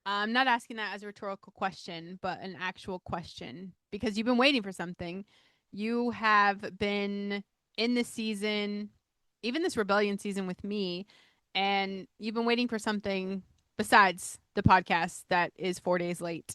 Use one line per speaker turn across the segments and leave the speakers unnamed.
I'm not asking that as a rhetorical question, but an actual question because you've been waiting for something. You have been in this season, even this rebellion season with me, and you've been waiting for something besides the podcast that is 4 days late.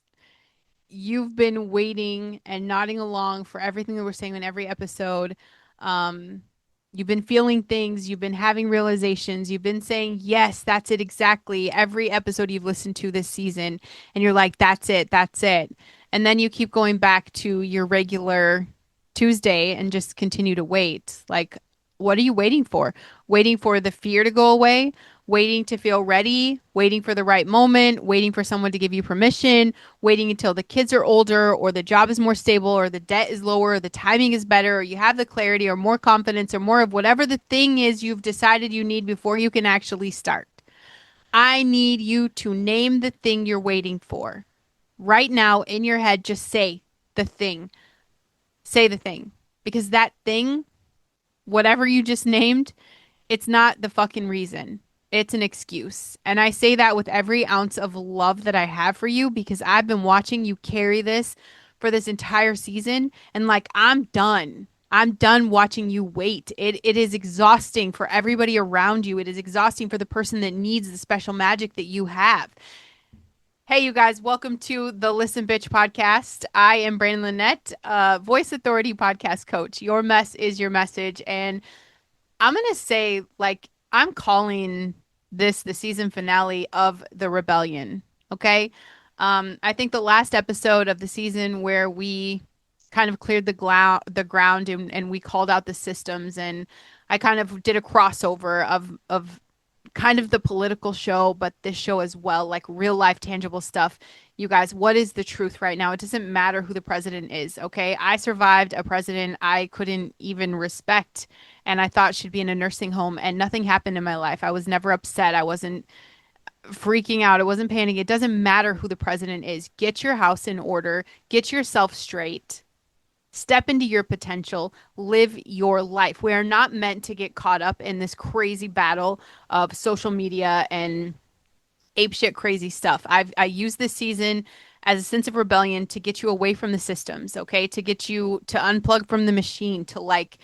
You've been waiting and nodding along for everything that we're saying in every episode. Um, you've been feeling things, you've been having realizations, you've been saying, yes, that's it exactly. Every episode you've listened to this season, and you're like, that's it, that's it. And then you keep going back to your regular Tuesday and just continue to wait. Like, what are you waiting for? Waiting for the fear to go away, waiting to feel ready, waiting for the right moment, waiting for someone to give you permission, waiting until the kids are older or the job is more stable or the debt is lower or the timing is better or you have the clarity or more confidence or more of whatever the thing is you've decided you need before you can actually start. I need you to name the thing you're waiting for. Right now in your head, just say the thing. Say the thing. Because that thing, whatever you just named, it's not the fucking reason. It's an excuse. And I say that with every ounce of love that I have for you because I've been watching you carry this for this entire season. And like, I'm done. I'm done watching you wait. It is exhausting for everybody around you. It is exhausting for the person that needs the special magic that you have. Hey, you guys, welcome to the Listen Bitch podcast. I am Brandon Lynette, voice authority podcast coach. Your mess is your message. And I'm gonna say, like, I'm calling this the season finale of the rebellion. Okay. I think the last episode of the season where we kind of cleared the ground and we called out the systems and I kind of did a crossover of kind of the political show, but this show as well, like real life tangible stuff. You guys, what is the truth right now? It doesn't matter who the president is, okay? I survived a president I couldn't even respect and I thought should be in a nursing home and nothing happened in my life. I was never upset. I wasn't freaking out. I wasn't panicking. It doesn't matter who the president is. Get your house in order. Get yourself straight. Step into your potential, live your life. We are not meant to get caught up in this crazy battle of social media and apeshit crazy stuff. I use this season as a sense of rebellion to get you away from the systems, okay? To get you to unplug from the machine, to like,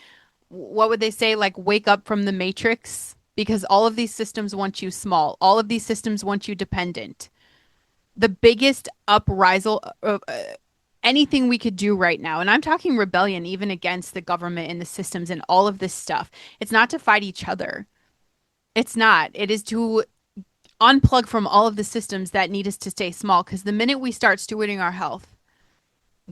what would they say? Like, wake up from the matrix because all of these systems want you small. All of these systems want you dependent. The biggest uprisal anything we could do right now, and I'm talking rebellion even against the government and the systems and all of this stuff. It's not to fight each other. It's not. It is to unplug from all of the systems that need us to stay small because the minute we start stewarding our health,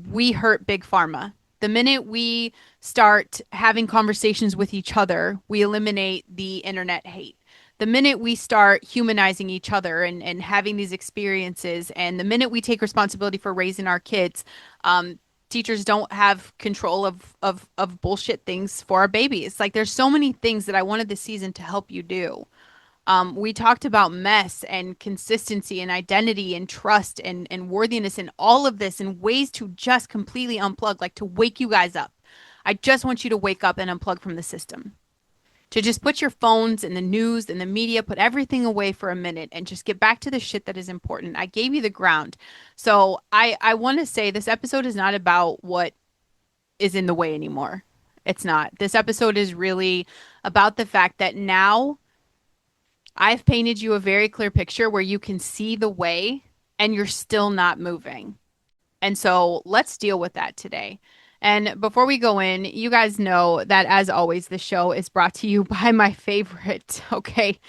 we hurt big pharma. The minute we start having conversations with each other, we eliminate the internet hate. The minute we start humanizing each other and having these experiences, and the minute we take responsibility for raising our kids, teachers don't have control of bullshit things for our babies. Like, there's so many things that I wanted this season to help you do. We talked about mess and consistency and identity and trust and worthiness and all of this and ways to just completely unplug, like to wake you guys up. I just want you to wake up and unplug from the system. To just put your phones and the news and the media, put everything away for a minute and just get back to the shit that is important. I gave you the ground. So I want to say this episode is not about what is in the way anymore. It's not. This episode is really about the fact that now I've painted you a very clear picture where you can see the way and you're still not moving. And so let's deal with that today. And before we go in, you guys know that as always, the show is brought to you by my favorite. Okay.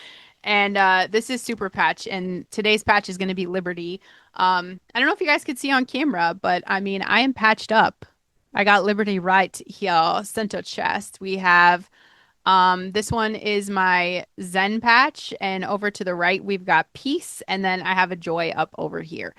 And this is Super Patch, and today's patch is going to be Liberty. I don't know if you guys could see on camera, but I mean, I am patched up. I got Liberty right here, center chest. We have this one is my Zen patch, and over to the right, we've got peace, and then I have a joy up over here.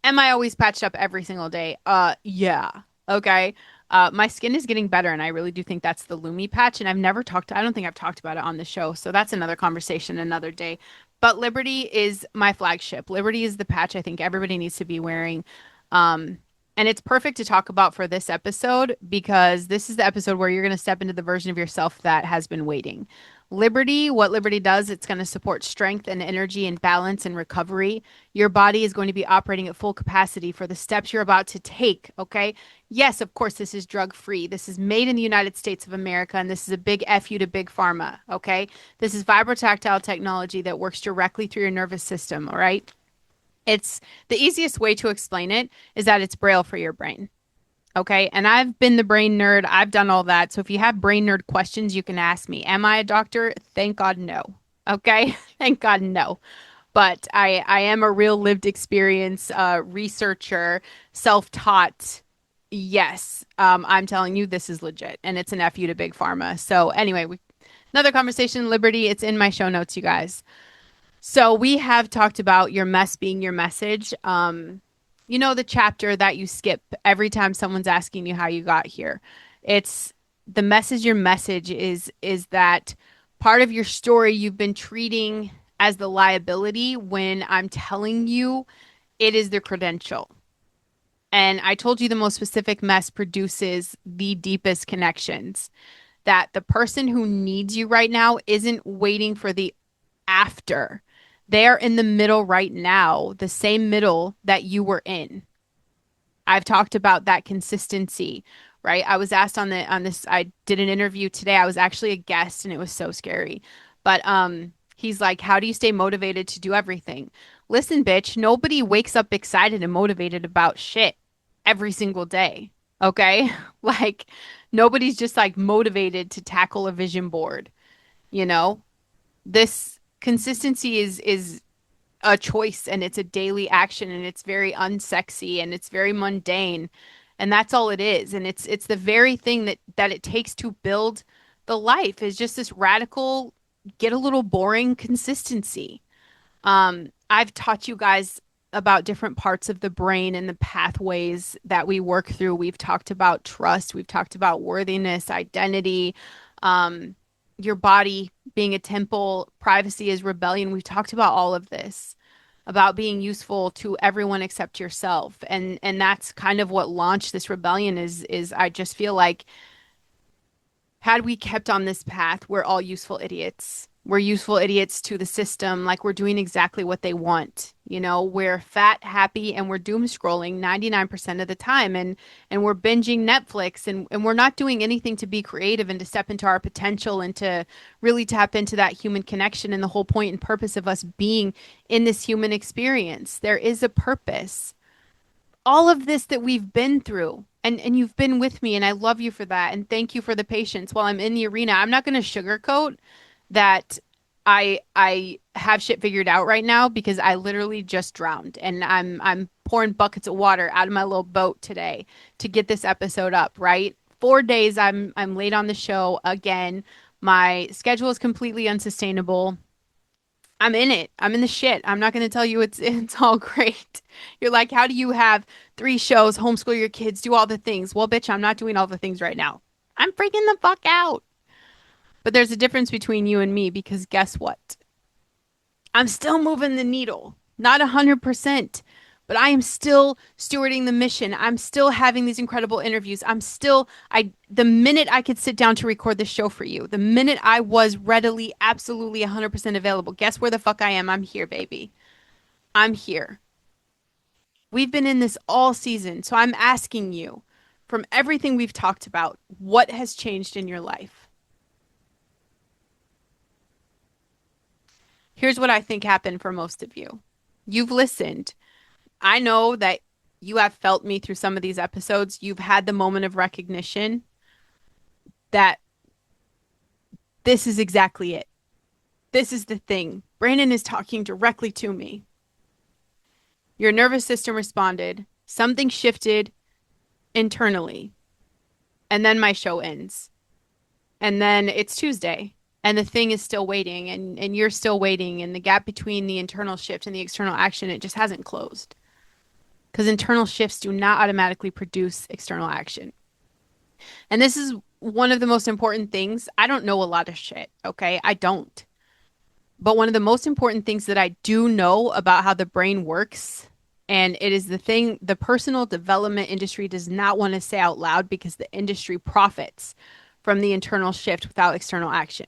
Am I always patched up every single day? Yeah. Okay. My skin is getting better, and I really do think that's the Lumi patch. And I don't think I've talked about it on the show. So that's another conversation another day. But Liberty is my flagship. Liberty is the patch I think everybody needs to be wearing. Um, and it's perfect to talk about for this episode because this is the episode where you're going to step into the version of yourself that has been waiting. Liberty, what Liberty does, it's going to support strength and energy and balance and recovery. Your body is going to be operating at full capacity for the steps you're about to take. Okay. Yes, of course, this is drug free. This is made in the United States of America, and this is a big F you to big pharma. Okay. This is vibrotactile technology that works directly through your nervous system. All right. It's the easiest way to explain it is that it's braille for your brain. Okay. And I've been the brain nerd. I've done all that. So if you have brain nerd questions, you can ask me. Am I a doctor? Thank God, no. Okay. Thank God, no. But I am a real lived experience researcher, self taught. Yes. I'm telling you, this is legit. And it's an F you to Big Pharma. So anyway, another conversation, Liberty. It's in my show notes, you guys. So we have talked about your mess being your message. You know, the chapter that you skip every time someone's asking you how you got here. It's the message, your message is that part of your story you've been treating as the liability when I'm telling you it is the credential. And I told you the most specific mess produces the deepest connections. That the person who needs you right now isn't waiting for the after. They're in the middle right now, the same middle that you were in. I've talked about that consistency, right? I was asked on this I did an interview today. I was actually a guest and it was so scary. But he's like, "How do you stay motivated to do everything?" Listen, bitch, nobody wakes up excited and motivated about shit every single day. Okay? Like nobody's just like motivated to tackle a vision board, you know? This consistency is a choice and it's a daily action and it's very unsexy and it's very mundane and that's all it is, and it's the very thing that it takes to build the life is just this radical get a little boring consistency. I've taught you guys about different parts of the brain and the pathways that we work through. We've talked about trust, we've talked about worthiness, identity, um, your body being a temple, privacy is rebellion. We've talked about all of this, about being useful to everyone except yourself. And that's kind of what launched this rebellion is I just feel like had we kept on this path, we're all useful idiots. We're useful idiots to the system. Like we're doing exactly what they want. You know, we're fat, happy, and we're doom scrolling 99% of the time. And we're binging Netflix and we're not doing anything to be creative and to step into our potential and to really tap into that human connection and the whole point and purpose of us being in this human experience. There is a purpose. All of this that we've been through and you've been with me and I love you for that and thank you for the patience while I'm in the arena. I'm not going to sugarcoat that I have shit figured out right now because I literally just drowned and I'm pouring buckets of water out of my little boat today to get this episode up, right? 4 days I'm late on the show again. My schedule is completely unsustainable. I'm in it. I'm in the shit. I'm not going to tell you it's all great. You're like, how do you have 3 shows, homeschool your kids, do all the things? Well, bitch, I'm not doing all the things right now. I'm freaking the fuck out. But there's a difference between you and me because guess what? I'm still moving the needle. Not 100%, but I am still stewarding the mission. I'm still having these incredible interviews. The minute I could sit down to record this show for you, the minute I was readily, absolutely 100% available, guess where the fuck I am? I'm here, baby. I'm here. We've been in this all season. So I'm asking you, from everything we've talked about, what has changed in your life? Here's what I think happened for most of you. You've listened. I know that you have felt me through some of these episodes. You've had the moment of recognition that this is exactly it. This is the thing. Brandon is talking directly to me. Your nervous system responded. Something shifted internally. And then my show ends. And then it's Tuesday. And the thing is still waiting and you're still waiting. And the gap between the internal shift and the external action, it just hasn't closed. Because internal shifts do not automatically produce external action. And this is one of the most important things. I don't know a lot of shit, okay? I don't. But one of the most important things that I do know about how the brain works, and it is the thing the personal development industry does not want to say out loud because the industry profits from the internal shift without external action.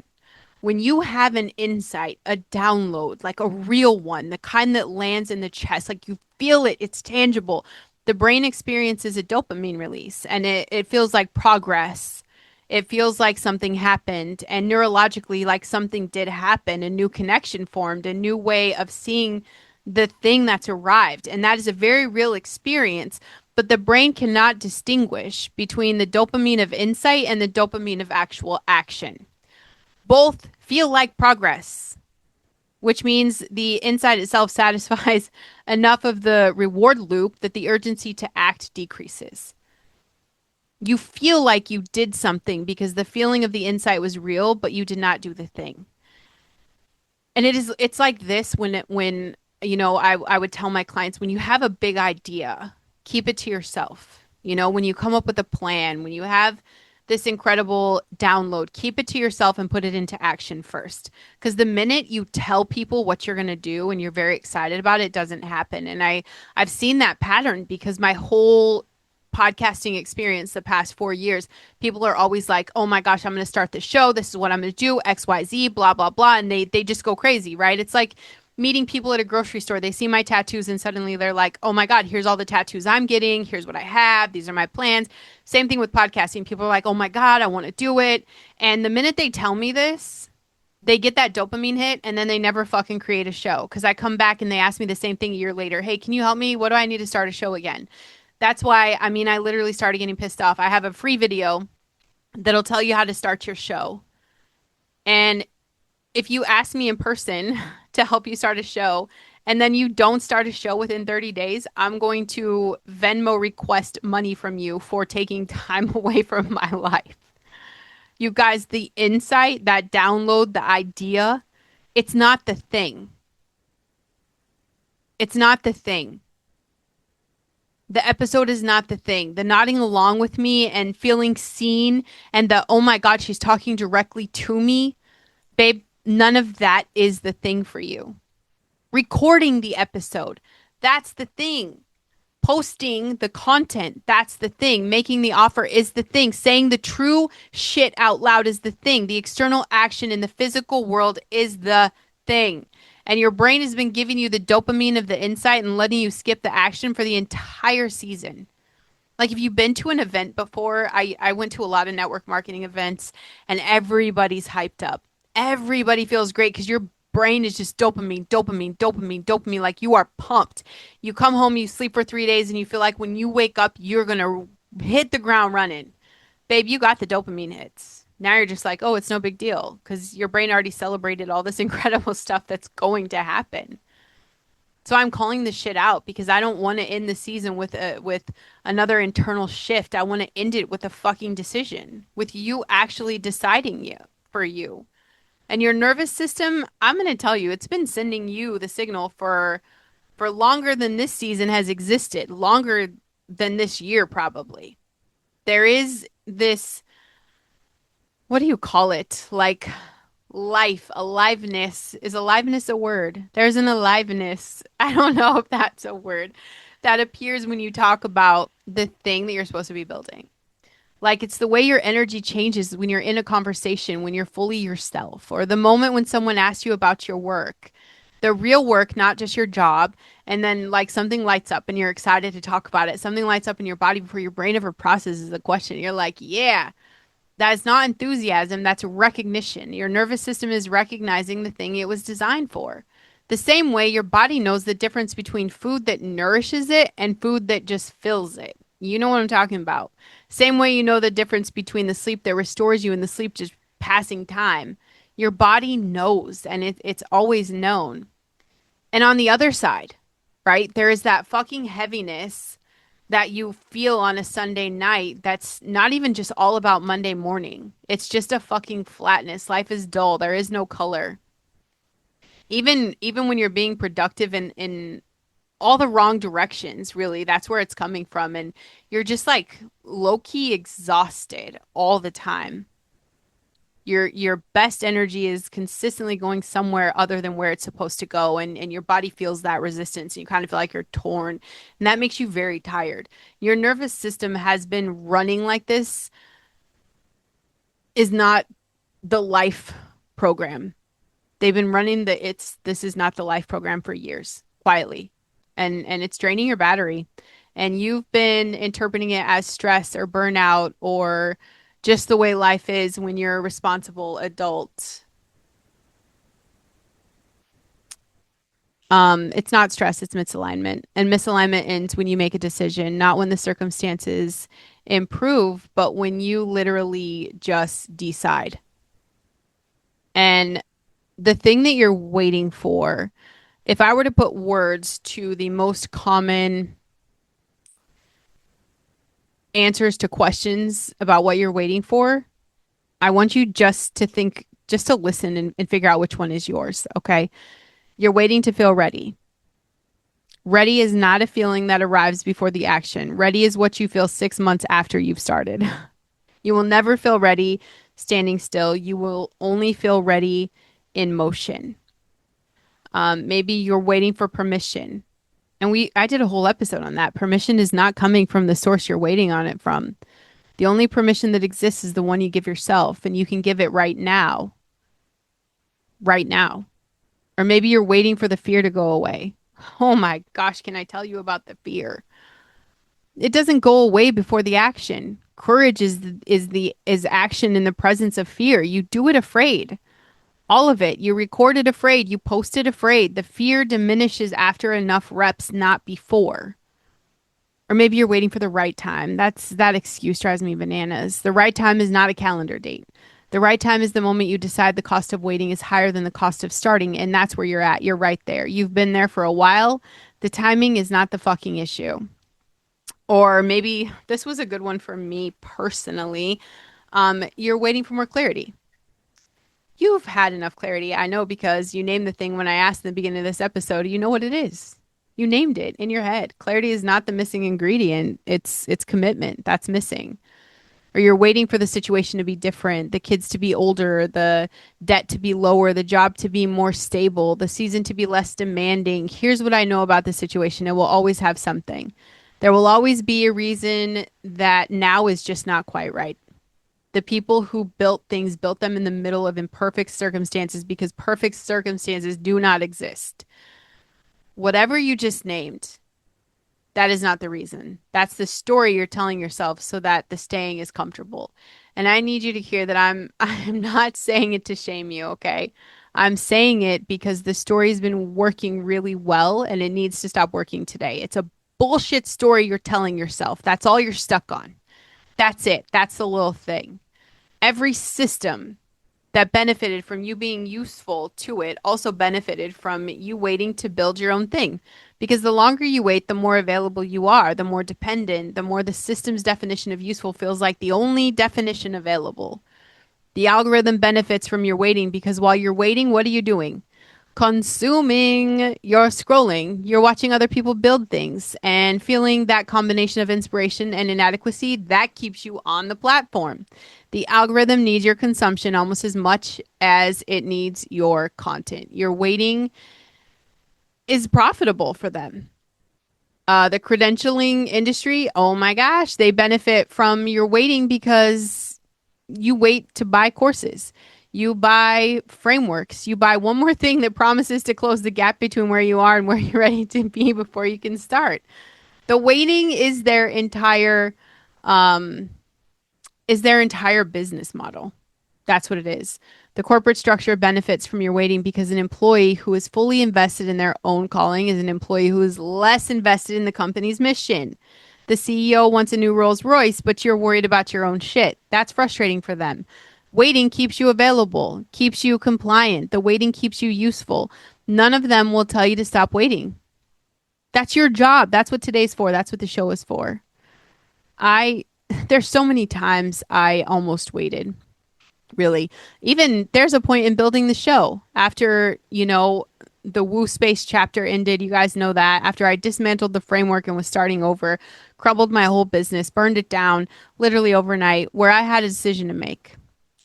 When you have an insight, a download, like a real one, the kind that lands in the chest, like you feel it, it's tangible, the brain experiences a dopamine release and it feels like progress. It feels like something happened, and neurologically, like something did happen, a new connection formed, a new way of seeing the thing that's arrived. And that is a very real experience. But the brain cannot distinguish between the dopamine of insight and the dopamine of actual action. Both feel like progress, which means the insight itself satisfies enough of the reward loop that the urgency to act decreases. You feel like you did something because the feeling of the insight was real, but you did not do the thing. And it's like this when I would tell my clients, when you have a big idea, keep it to yourself. When you come up with a plan, when you have this incredible download, keep it to yourself and put it into action first. Because the minute you tell people what you're going to do and you're very excited about it, it doesn't happen. And I've seen that pattern because my whole podcasting experience the past 4 years, people are always like, oh my gosh, I'm going to start the show. This is what I'm going to do, XYZ, blah, blah, blah. And they just go crazy, right? It's like meeting people at a grocery store. They see my tattoos and suddenly they're like, oh my God, here's all the tattoos I'm getting. Here's what I have. These are my plans. Same thing with podcasting. People are like, oh my God, I want to do it. And the minute they tell me this, they get that dopamine hit and then they never fucking create a show. Because I come back and they ask me the same thing a year later. Hey, can you help me? What do I need to start a show again? That's why, I mean, I literally started getting pissed off. I have a free video that'll tell you how to start your show. And if you ask me in person to help you start a show and then you don't start a show within 30 days, I'm going to Venmo request money from you for taking time away from my life. You guys, the insight, that download, the idea, it's not the thing. It's not the thing. The episode is not the thing. The nodding along with me and feeling seen and the, oh my God, she's talking directly to me. Babe, none of that is the thing for you. Recording the episode, that's the thing. Posting the content, that's the thing. Making the offer is the thing. Saying the true shit out loud is the thing. The external action in the physical world is the thing. And your brain has been giving you the dopamine of the insight and letting you skip the action for the entire season. Like if you've been to an event before, I went to a lot of network marketing events and everybody's hyped up. Everybody feels great because your brain is just dopamine, dopamine, dopamine, dopamine. Like you are pumped. You come home, you sleep for 3 days and you feel like when you wake up, you're going to hit the ground running. Babe, you got the dopamine hits. Now you're just like, oh, it's no big deal because your brain already celebrated all this incredible stuff that's going to happen. So I'm calling this shit out because I don't want to end the season with another internal shift. I want to end it with a fucking decision, with you actually deciding for you. And your nervous system, I'm going to tell you, it's been sending you the signal for longer than this season has existed, longer than this year probably. There is this, what do you call it? Like life, aliveness. Is aliveness a word? There's an aliveness. I don't know if that's a word that appears when you talk about the thing that you're supposed to be building. Like it's the way your energy changes when you're in a conversation, when you're fully yourself, or the moment when someone asks you about your work, the real work, not just your job. And then like something lights up and you're excited to talk about it. Something lights up in your body before your brain ever processes the question. You're like, yeah, that is not enthusiasm. That's recognition. Your nervous system is recognizing the thing it was designed for. The same way your body knows the difference between food that nourishes it and food that just fills it. You know what I'm talking about. Same way you know the difference between the sleep that restores you and the sleep just passing time. Your body knows, and it's always known. And on the other side, right, there is that fucking heaviness that you feel on a Sunday night that's not even just all about Monday morning. It's just a fucking flatness. Life is dull. There is no color. Even when you're being productive in all the wrong directions, really, that's where it's coming from. And you're just like low-key exhausted all the time. Your best energy is consistently going somewhere other than where it's supposed to go. And your body feels that resistance and you kind of feel like you're torn. And that makes you very tired. Your nervous system has been running like this is not the life program. They've been running the it's this is not the life program for years, quietly. And it's draining your battery. And you've been interpreting it as stress or burnout or just the way life is when you're a responsible adult. It's not stress, it's misalignment. And misalignment ends when you make a decision, not when the circumstances improve, but when you literally just decide. And the thing that you're waiting for, if I were to put words to the most common answers to questions about what you're waiting for, I want you just to think, just to listen and figure out which one is yours. Okay. You're waiting to feel ready. Ready is not a feeling that arrives before the action. Ready is what you feel 6 months after you've started. You will never feel ready standing still. You will only feel ready in motion. Maybe you're waiting for permission. And I did a whole episode on that. Permission is not coming from the source you're waiting on it from. The only permission that exists is the one you give yourself, and you can give it right now. Right now. Or maybe you're waiting for the fear to go away. Oh my gosh, can I tell you about the fear? It doesn't go away before the action. Courage is action in the presence of fear. You do it afraid. All of it. You record it afraid. You post it afraid. The fear diminishes after enough reps, not before. Or maybe you're waiting for the right time. That excuse drives me bananas. The right time is not a calendar date. The right time is the moment you decide the cost of waiting is higher than the cost of starting, and that's where you're at. You're right there. You've been there for a while. The timing is not the fucking issue. Or maybe this was a good one for me personally. You're waiting for more clarity. You've had enough clarity. I know because you named the thing when I asked in the beginning of this episode. You know what it is. You named it in your head. Clarity is not the missing ingredient. It's commitment that's missing. Or you're waiting for the situation to be different, the kids to be older, the debt to be lower, the job to be more stable, the season to be less demanding. Here's what I know about the situation. It will always have something. There will always be a reason that now is just not quite right. The people who built things built them in the middle of imperfect circumstances because perfect circumstances do not exist. Whatever you just named, that is not the reason. That's the story you're telling yourself so that the staying is comfortable. And I need you to hear that I'm not saying it to shame you, okay? I'm saying it because the story's been working really well and it needs to stop working today. It's a bullshit story you're telling yourself. That's all you're stuck on. That's it. That's the little thing. Every system that benefited from you being useful to it also benefited from you waiting to build your own thing. Because the longer you wait, the more available you are, the more dependent, the more the system's definition of useful feels like the only definition available. The algorithm benefits from your waiting because while you're waiting, what are you doing? Consuming. You're scrolling. You're watching other people build things and feeling that combination of inspiration and inadequacy that keeps you on the platform. The algorithm needs your consumption almost as much as it needs your content. Your waiting is profitable for them. The credentialing industry, oh my gosh, they benefit from your waiting because you wait to buy courses. You buy frameworks. You buy one more thing that promises to close the gap between where you are and where you're ready to be before you can start. The waiting is their entire business model. That's what it is. The corporate structure benefits from your waiting because an employee who is fully invested in their own calling is an employee who is less invested in the company's mission. The CEO wants a new Rolls Royce, but you're worried about your own shit. That's frustrating for them. Waiting keeps you available, keeps you compliant. The waiting keeps you useful. None of them will tell you to stop waiting. That's your job. That's what today's for. That's what the show is for. There's so many times I almost waited. Really. Even there's a point in building the show after, the Woo Space chapter ended. You guys know that. After I dismantled the framework and was starting over, crumbled my whole business, burned it down literally overnight, where I had a decision to make.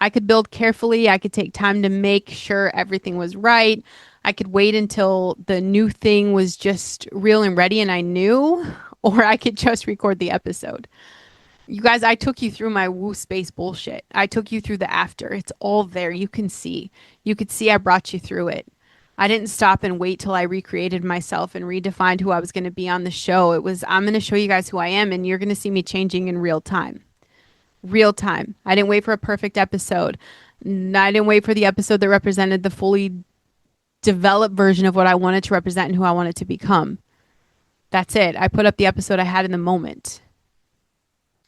I could build carefully. I could take time to make sure everything was right. I could wait until the new thing was just real and ready and I knew, or I could just record the episode. You guys, I took you through my woo space bullshit. I took you through the after. It's all there. You can see. You could see I brought you through it. I didn't stop and wait till I recreated myself and redefined who I was going to be on the show. It was, I'm going to show you guys who I am, and you're going to see me changing in real time. Real time. I didn't wait for a perfect episode. I didn't wait for the episode that represented the fully developed version of what I wanted to represent and who I wanted to become. That's it. I put up the episode I had in the moment.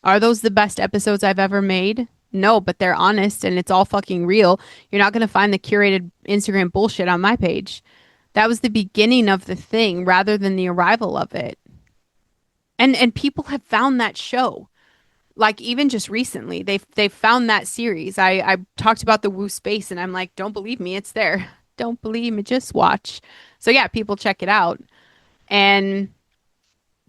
Are those the best episodes I've ever made? No, but they're honest and it's all fucking real. You're not going to find the curated Instagram bullshit on my page. That was the beginning of the thing rather than the arrival of it. And people have found that show. Like even just recently, they've found that series. I talked about the Woo Space and I'm like, don't believe me, it's there. Don't believe me, just watch. So yeah, people check it out. And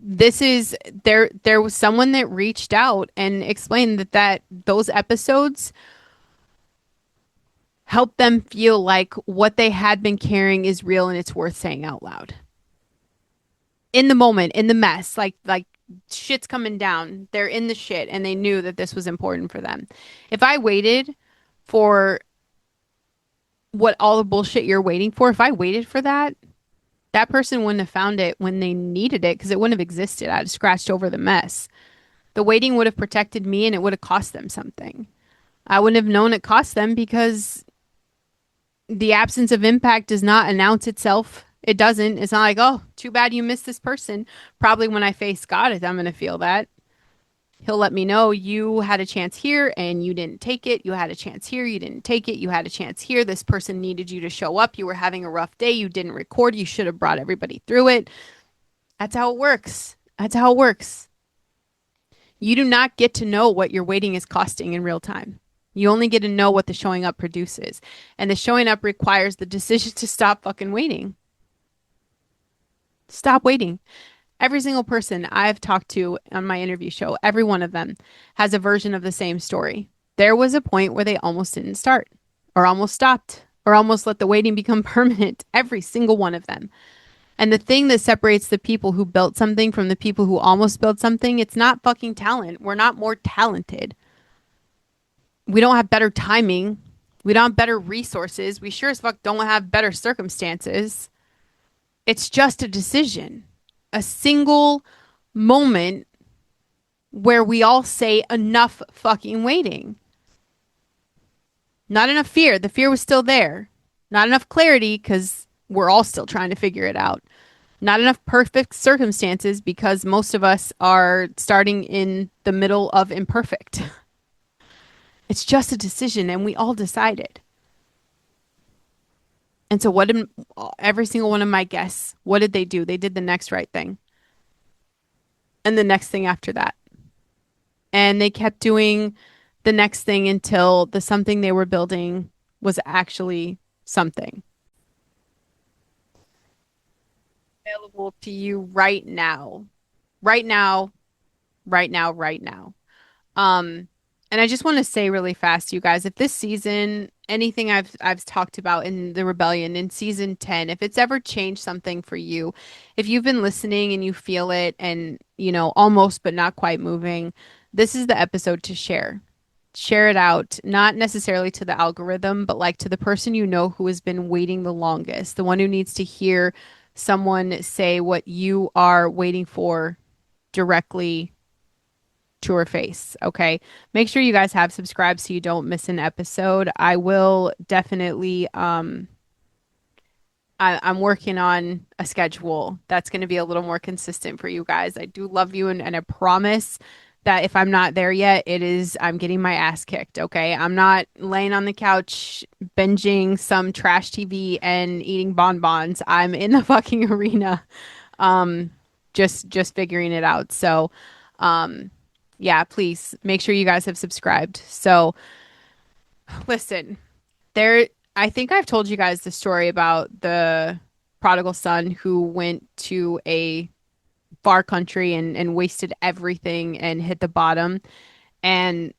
this is there was someone that reached out and explained that those episodes helped them feel like what they had been carrying is real and it's worth saying out loud in the moment, in the mess, like shit's coming down, they're in the shit and they knew that this was important for them. If I waited for what all the bullshit you're waiting for, if I waited for that, that person wouldn't have found it when they needed it because it wouldn't have existed. I'd have scratched over the mess. The waiting would have protected me and it would have cost them something. I wouldn't have known it cost them because the absence of impact does not announce itself. It doesn't. It's not like, oh, too bad you missed this person. Probably when I face God, I'm going to feel that. He'll let me know you had a chance here and you didn't take it. You had a chance here. You didn't take it. You had a chance here. This person needed you to show up. You were having a rough day. You didn't record. You should have brought everybody through it. That's how it works. That's how it works. You do not get to know what your waiting is costing in real time. You only get to know what the showing up produces. And the showing up requires the decision to stop fucking waiting. Stop waiting. Every single person I've talked to on my interview show, every one of them has a version of the same story. There was a point where they almost didn't start, or almost stopped, or almost let the waiting become permanent. Every single one of them. And the thing that separates the people who built something from the people who almost built something, it's not fucking talent. We're not more talented. We don't have better timing. We don't have better resources. We sure as fuck don't have better circumstances. It's just a decision. A single moment where we all say enough fucking waiting. Not enough fear. The fear was still there. Not enough clarity because we're all still trying to figure it out. Not enough perfect circumstances because most of us are starting in the middle of imperfect. It's just a decision and we all decided. And so what did every single one of my guests, what did they do? They did the next right thing. And the next thing after that. And they kept doing the next thing until the something they were building was actually something. Available to you right now. Right now. Right now. Right now. And I just want to say really fast, you guys, if this season, anything I've talked about in the rebellion in season 10, if it's ever changed something for you, if you've been listening and you feel it and, you know, almost but not quite moving, this is the episode to share. Share it out, not necessarily to the algorithm, but like to the person you know who has been waiting the longest, the one who needs to hear someone say what you are waiting for directly to her face. Okay. Make sure you guys have subscribed so you don't miss an episode. I will definitely I'm working on a schedule that's going to be a little more consistent for you guys. I do love you and I promise that if I'm not there yet, I'm getting my ass kicked. Okay. I'm not laying on the couch binging some trash TV and eating bonbons. I'm in the fucking arena. Just figuring it out. So yeah, please make sure you guys have subscribed. So listen, I think I've told you guys the story about the prodigal son who went to a far country and wasted everything and hit the bottom. And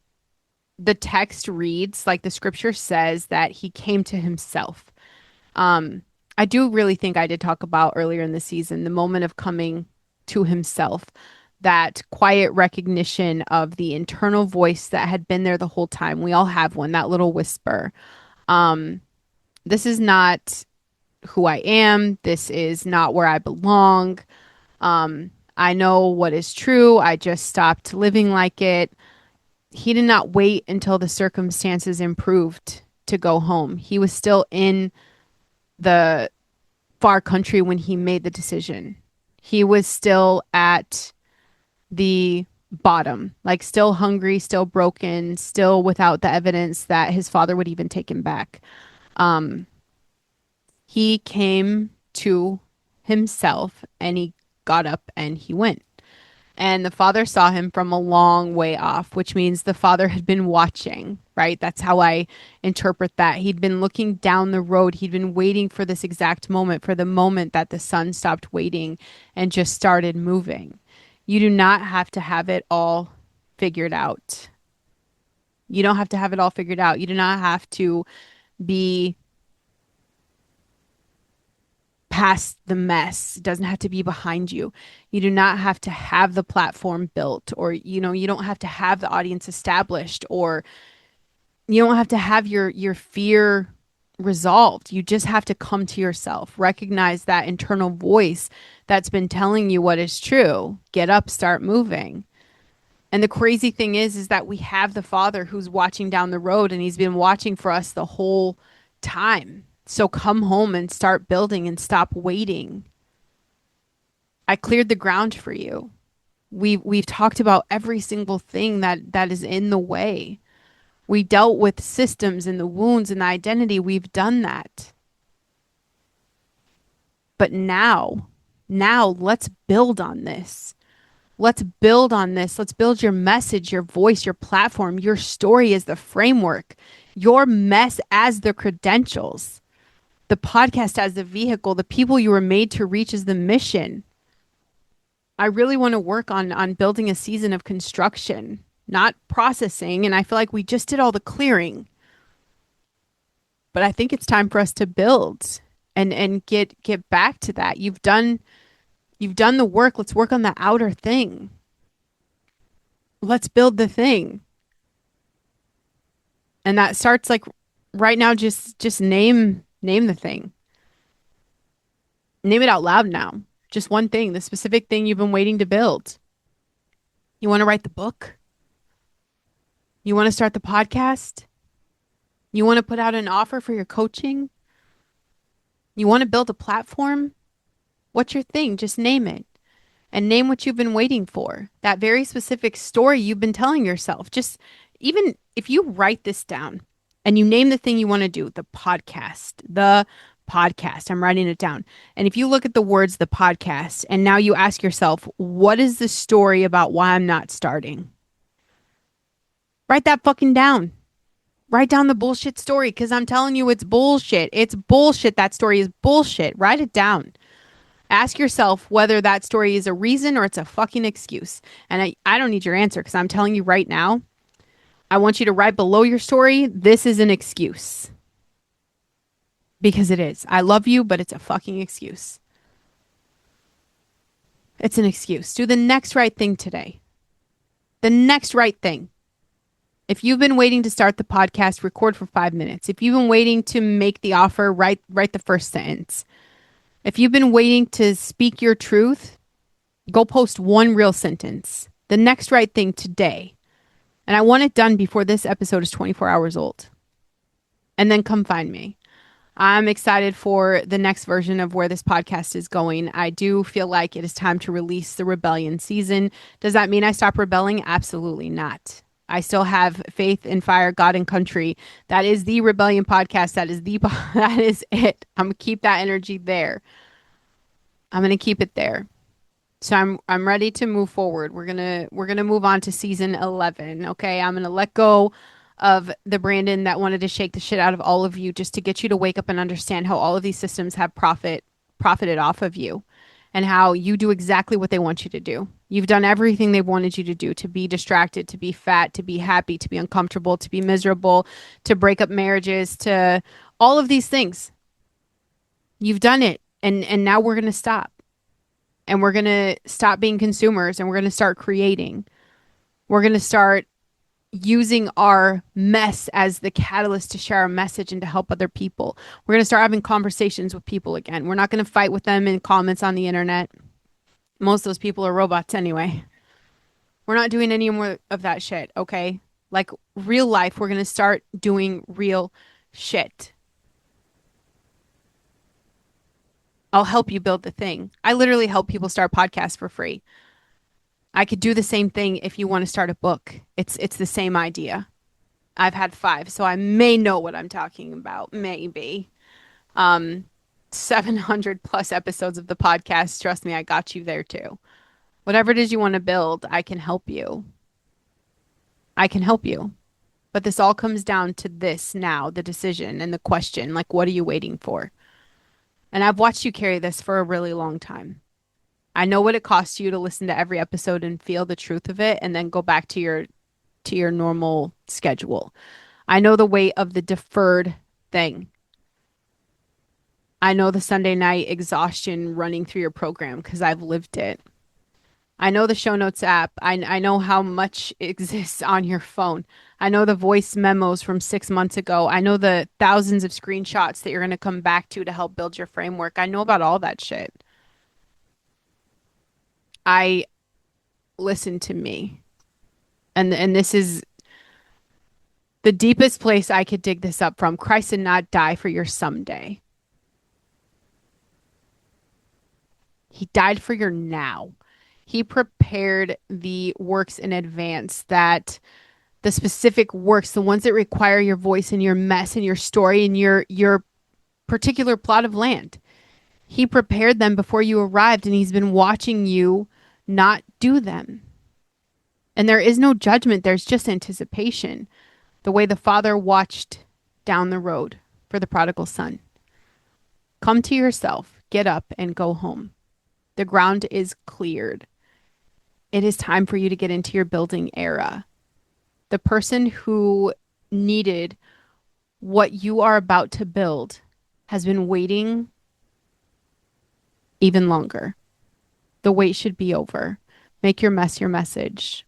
the text reads, like the scripture says, that he came to himself. I do really think I did talk about earlier in the season, the moment of coming to himself. that quiet recognition of the internal voice that had been there the whole time. We all have one, that little whisper. Um, this is not who I am. This is not where I belong. I know what is true. I just stopped living like it. He did not wait until the circumstances improved to go home. He was still in the far country when he made the decision. He was still at the bottom, like still hungry, still broken, still without the evidence that his father would even take him back. Um, he came to himself and he got up and he went. And the father saw him from a long way off, which means the father had been watching, right? That's how I interpret that. He'd been looking down the road. He'd been waiting for this exact moment, for the moment that the son stopped waiting and just started moving. You do not have to have it all figured out. You don't have to have it all figured out. You do not have to be past the mess. It doesn't have to be behind you. You do not have to have the platform built, or you don't have to have the audience established, or you don't have to have your fear resolved. You just have to come to yourself, recognize that internal voice that's been telling you what is true. Get up, start moving. And the crazy thing is that we have the father who's watching down the road, and he's been watching for us the whole time. So come home and start building and stop waiting. I cleared the ground for you. We've talked about every single thing that is in the way. We dealt with systems and the wounds and the identity. We've done that. But now let's build on this. Let's build on this. Let's build your message, your voice, your platform, your story as the framework, your mess as the credentials, the podcast as the vehicle, the people you were made to reach as the mission. I really want to work on building a season of construction, not processing. And I feel like we just did all the clearing. But I think it's time for us to build and get back to that. You've done the work. Let's work on the outer thing. Let's build the thing. And that starts like right now, just name the thing. Name it out loud now. Just one thing, the specific thing you've been waiting to build. You want to write the book? You want to start the podcast? You want to put out an offer for your coaching? You want to build a platform? What's your thing? Just name it. And name what you've been waiting for. That very specific story you've been telling yourself. Just even if you write this down and you name the thing you want to do, the podcast. I'm writing it down. And if you look at the words, the podcast, and now you ask yourself, what is the story about why I'm not starting? Write that fucking down. Write down the bullshit story, because I'm telling you, it's bullshit. It's bullshit. That story is bullshit. Write it down. Ask yourself whether that story is a reason or it's a fucking excuse. And I don't need your answer, because I'm telling you right now, I want you to write below your story, this is an excuse. Because it is. I love you, but it's a fucking excuse. It's an excuse. Do the next right thing today. The next right thing. If you've been waiting to start the podcast, record for 5 minutes. If you've been waiting to make the offer, write the first sentence. If you've been waiting to speak your truth, go post one real sentence. The next right thing today. And I want it done before this episode is 24 hours old. And then come find me. I'm excited for the next version of where this podcast is going. I do feel like it is time to release the rebellion season. Does that mean I stop rebelling? Absolutely not. I still have faith in fire, God, and country. That is the Rebellion podcast. That is it. I'm gonna keep that energy there. I'm gonna keep it there. So I'm ready to move forward. We're gonna move on to season 11. Okay, I'm gonna let go of the Brandon that wanted to shake the shit out of all of you just to get you to wake up and understand how all of these systems have profited off of you, and how you do exactly what they want you to do. You've done everything they wanted you to do, to be distracted, to be fat, to be happy, to be uncomfortable, to be miserable, to break up marriages, to all of these things. You've done it. And now we're going to stop. and we're going to stop being consumers and we're going to start creating. We're going to start using our mess as the catalyst to share our message and to help other people. We're going to start having conversations with people again. We're not going to fight with them in comments on the internet. Most of those people are robots anyway. We're not doing any more of that shit, okay? Like real life, we're going to start doing real shit. I'll help you build the thing. I literally help people start podcasts for free. I could do the same thing if you want to start a book. It's the same idea. I've had 5, so I may know what I'm talking about. Maybe. Um, 700 plus episodes of the podcast. Trust me, I got you there too. Whatever it is you want to build, I can help you. I can help you. But this all comes down to this now, the decision and the question, like, what are you waiting for? And I've watched you carry this for a really long time. I know what it costs you to listen to every episode and feel the truth of it and then go back to your normal schedule. I know the weight of the deferred thing. I know the Sunday night exhaustion running through your program because I've lived it. I know the show notes app. I know how much exists on your phone. I know the voice memos from 6 months ago. I know the thousands of screenshots that you're going to come back to help build your framework. I know about all that shit. I listen to me. And this is the deepest place I could dig this up from. Christ did not die for your someday. He died for your now. He prepared the works in advance, that the specific works, the ones that require your voice and your mess and your story and your particular plot of land. He prepared them before you arrived, and he's been watching you not do them. And there is no judgment. There's just anticipation. The way the father watched down the road for the prodigal son. Come to yourself, get up, and go home. The ground is cleared. It is time for you to get into your building era. The person who needed what you are about to build has been waiting even longer. The wait should be over. Make your mess your message.